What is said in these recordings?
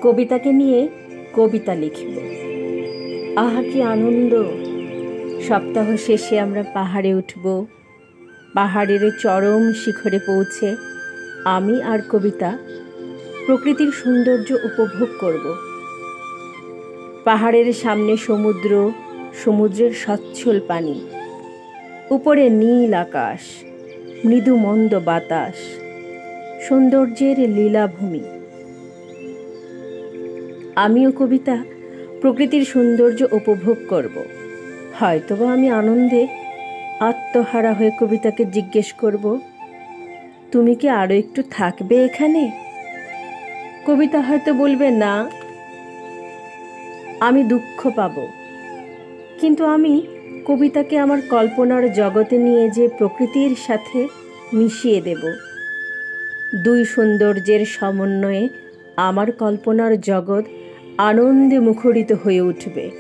কবিতাকে নিয়ে কবিতা লিখব। আহা কি আনন্দ! সপ্তাহ শেষে আমরা পাহাড়ে উঠব। পাহাড়ের চরম শিখরে পৌঁছে আমি আর কবিতা প্রকৃতির সৌন্দর্য উপভোগ করব। পাহাড়ের সামনে সমুদ্র, সমুদ্রের স্বচ্ছল পানি, উপরে নীল আকাশ, মৃদু মন্দ বাতাস, সৌন্দর্যের লীলাভূমি। আমিও কবিতা প্রকৃতির সৌন্দর্য উপভোগ করব। হয়তোবা আমি আনন্দে আত্মহারা হয়ে কবিতাকে জিজ্ঞেস করব, তুমি কি আরও একটু থাকবে এখানে? কবিতা হয়তো বলবে না, আমি দুঃখ পাব। কিন্তু আমি কবিতাকে আমার কল্পনার জগতে নিয়ে যে প্রকৃতির সাথে মিশিয়ে দেব। দুই সৌন্দর্যের সমন্বয়ে আমার কল্পনার জগৎ আনন্দে মুখরিত হয়ে উঠবে।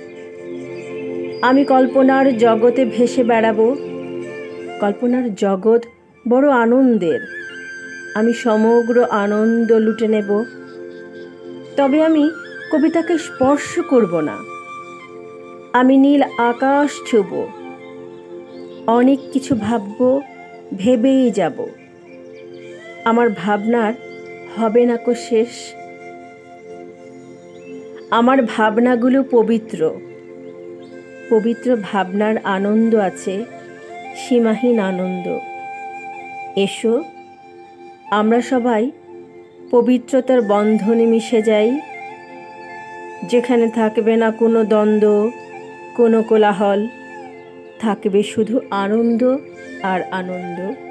আমি কল্পনার জগতে ভেসে বেড়াবো। কল্পনার জগৎ বড় আনন্দের। আমি সমগ্র আনন্দ লুটে নেব। তবে আমি কবিতাকে স্পর্শ করব না। আমি নীল আকাশ ছুঁব। অনেক কিছু ভাবব, ভেবেই যাব। আমার ভাবনার হবে না কো শেষ। আমার ভাবনাগুলো পবিত্র। পবিত্র ভাবনার আনন্দ আছে, সীমাহীন আনন্দ। এসো, আমরা সবাই পবিত্রতার বন্ধনে মিশে যাই, যেখানে থাকবে না কোনো দ্বন্দ্ব, কোনো কোলাহল, থাকবে শুধু আনন্দ আর আনন্দ।